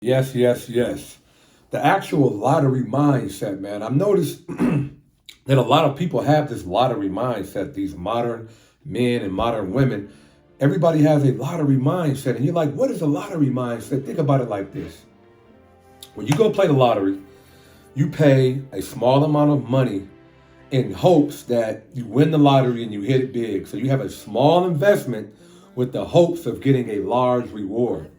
Yes, yes, yes. The actual lottery mindset, man. I've noticed that a lot of people have this lottery mindset, these modern men and modern women. Everybody has a lottery mindset. And you're like, what is a lottery mindset? Think about it like this. When you go play the lottery, you pay a small amount of money in hopes that you win the lottery and you hit it big. So you have a small investment with the hopes of getting a large reward.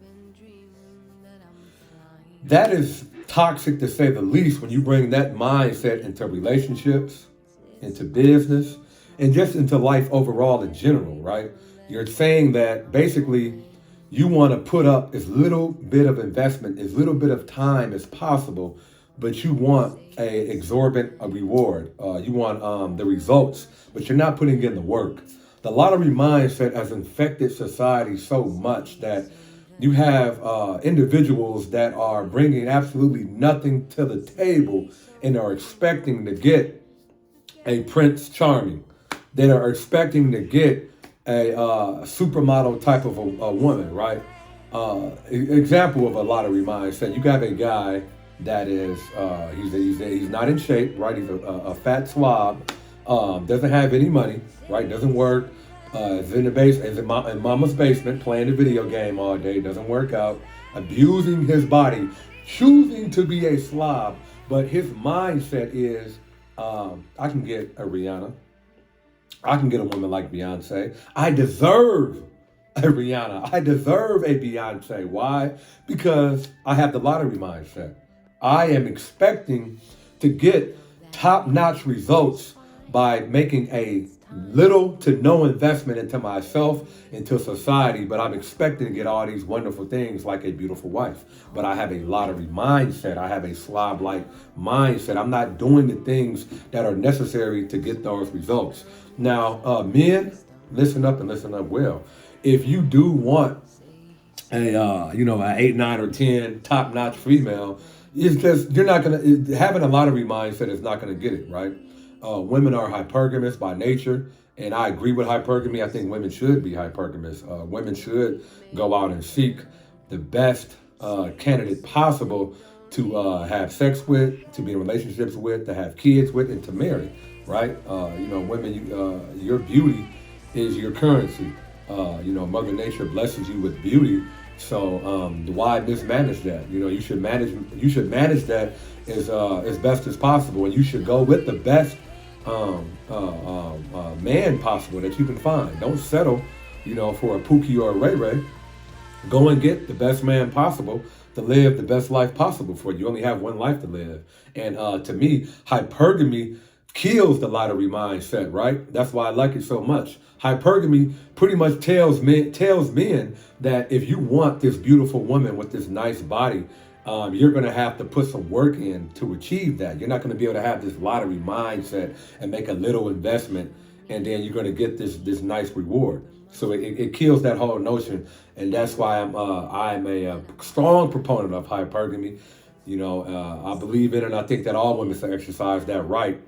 That is toxic to say the least when you bring that mindset into relationships, into business, and just into life overall in general, right? You're saying that basically you want to put up as little bit of investment, as little bit of time as possible, but you want a exorbitant a reward. You want the results, but you're not putting in the work. The lottery mindset has infected society so much that you have individuals that are bringing absolutely nothing to the table and are expecting to get a Prince Charming. They are expecting to get a supermodel type of a woman, right? Example of a lottery mindset. You got a guy that is he's not in shape, right? He's a fat slob, doesn't have any money, right? Doesn't work. Is in the in mama's basement playing the video game all day. Doesn't work out. Abusing his body, choosing to be a slob, but his mindset is, I can get a Rihanna. I can get a woman like Beyonce. I deserve a Rihanna. I deserve a Beyonce. Why? Because I have the lottery mindset. I am expecting to get top notch results by making a little to no investment into myself, into society, but I'm expecting to get all these wonderful things like a beautiful wife. But I have a lottery mindset. I have a slob like mindset. I'm not doing the things that are necessary to get those results. Now, men, listen up and listen up well. If you do want an 8, 9, or 10 top notch female, it's just you're not gonna having a lottery mindset is not gonna get it right. Women are hypergamous by nature, and I agree with hypergamy. I think women should be hypergamous. Women should go out and seek the best candidate possible to have sex with, to be in relationships with, to have kids with, and to marry. Right? Women, your beauty is your currency. Mother Nature blesses you with beauty. So why mismanage that? You should manage that as best as possible, and you should go with the best man possible that you can find. Don't settle, for a Pookie or a Ray Ray. Go and get the best man possible to live the best life possible for you. You only have one life to live. And to me, hypergamy kills the lottery mindset, right? That's why I like it so much. Hypergamy pretty much tells men that if you want this beautiful woman with this nice body, you're going to have to put some work in to achieve that. You're not going to be able to have this lottery mindset and make a little investment, and then you're going to get this nice reward. So it kills that whole notion, and that's why I'm a strong proponent of hypergamy. I believe in it, and I think that all women should exercise that right.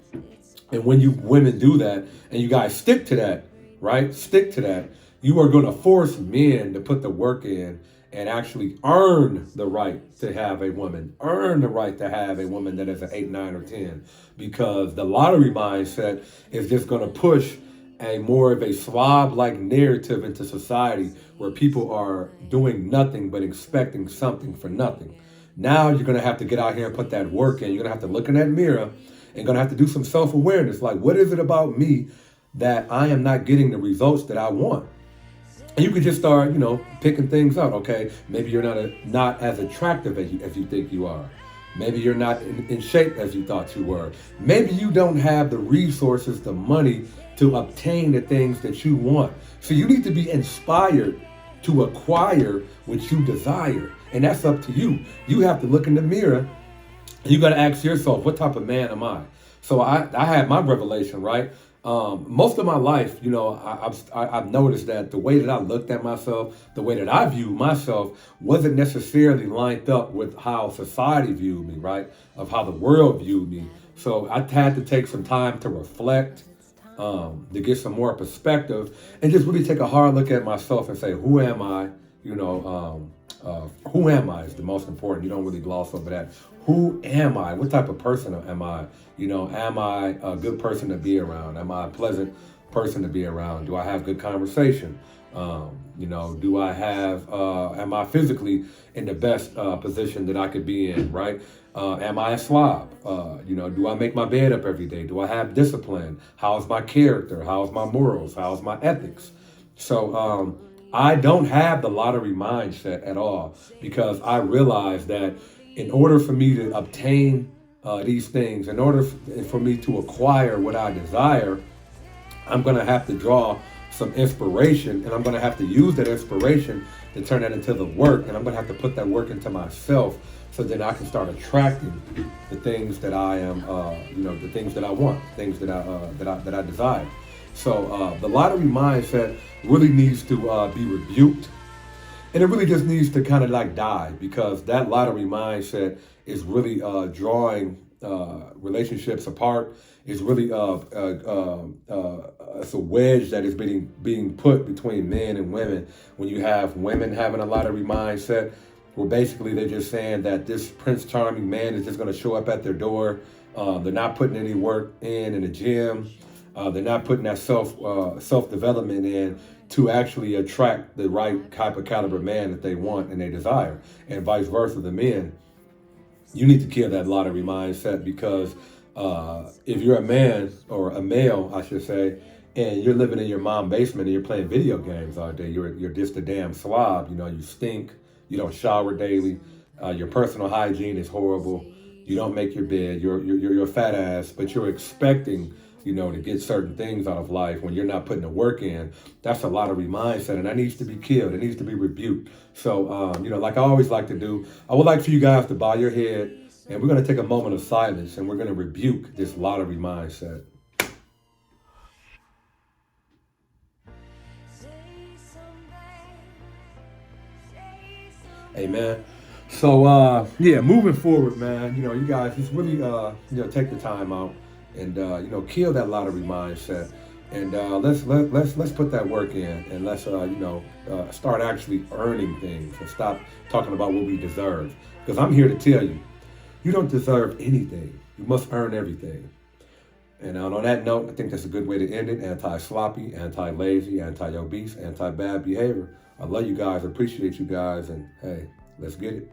And when you women do that, and you guys stick to that, right? Stick to that. You are going to force men to put the work in and actually earn the right to have a woman, earn the right to have a woman that is an 8, 9, or 10, because the lottery mindset is just going to push a more of a slob-like narrative into society where people are doing nothing but expecting something for nothing. Now you're going to have to get out here and put that work in. You're going to have to look in that mirror and going to have to do some self-awareness. Like, what is it about me that I am not getting the results that I want? And you could just start, picking things out. Okay, maybe you're not as attractive as you think you are. Maybe you're not in shape as you thought you were. Maybe you don't have the resources, the money to obtain the things that you want. So you need to be inspired to acquire what you desire. And that's up to you. You have to look in the mirror and you got to ask yourself, what type of man am I? So I had my revelation, right? Most of my life, I've noticed that the way that I looked at myself, the way that I viewed myself, wasn't necessarily lined up with how society viewed me, right? Of how the world viewed me. So I had to take some time to reflect, to get some more perspective, and just really take a hard look at myself and say, who am I? Who am I is the most important. You don't really gloss over that. Who am I? What type of person am I? Am I a good person to be around? Am I a pleasant person to be around? Do I have good conversation? Do I have, am I physically in the best position that I could be in, right? Am I a slob? Do I make my bed up every day? Do I have discipline? How's my character? How's my morals? How's my ethics? So I don't have the lottery mindset at all, because I realize that in order for me to obtain these things, in order for me to acquire what I desire, I'm going to have to draw some inspiration, and I'm going to have to use that inspiration to turn that into the work, and I'm going to have to put that work into myself, so then I can start attracting the things that I am, the things that I want, things that I desire. So the lottery mindset really needs to be rebuked, and it really just needs to kind of like die, because that lottery mindset is really drawing relationships apart. It's really it's a wedge that is being put between men and women. When you have women having a lottery mindset, where basically they're just saying that this Prince Charming man is just going to show up at their door. They're not putting any work in the gym. They're not putting that self-development in to actually attract the right type of caliber man that they want and they desire, and vice versa. The men, you need to kill that lottery mindset, because if you're a man, or a male, I should say, and you're living in your mom's basement and you're playing video games all day, you're just a damn slob. You stink. You don't shower daily. Your personal hygiene is horrible. You don't make your bed. You're a fat ass, but you're expecting, to get certain things out of life when you're not putting the work in. That's a lottery mindset, and that needs to be killed. It needs to be rebuked. So, like I always like to do, I would like for you guys to bow your head, and we're going to take a moment of silence, and we're going to rebuke this lottery mindset. Amen. So, moving forward, man, you guys just really, take the time out and, kill that lottery mindset. And let's put that work in, and let's, start actually earning things, and stop talking about what we deserve. Because I'm here to tell you, you don't deserve anything. You must earn everything. And on that note, I think that's a good way to end it. Anti-sloppy, anti-lazy, anti-obese, anti-bad behavior. I love you guys. I appreciate you guys. And hey, let's get it.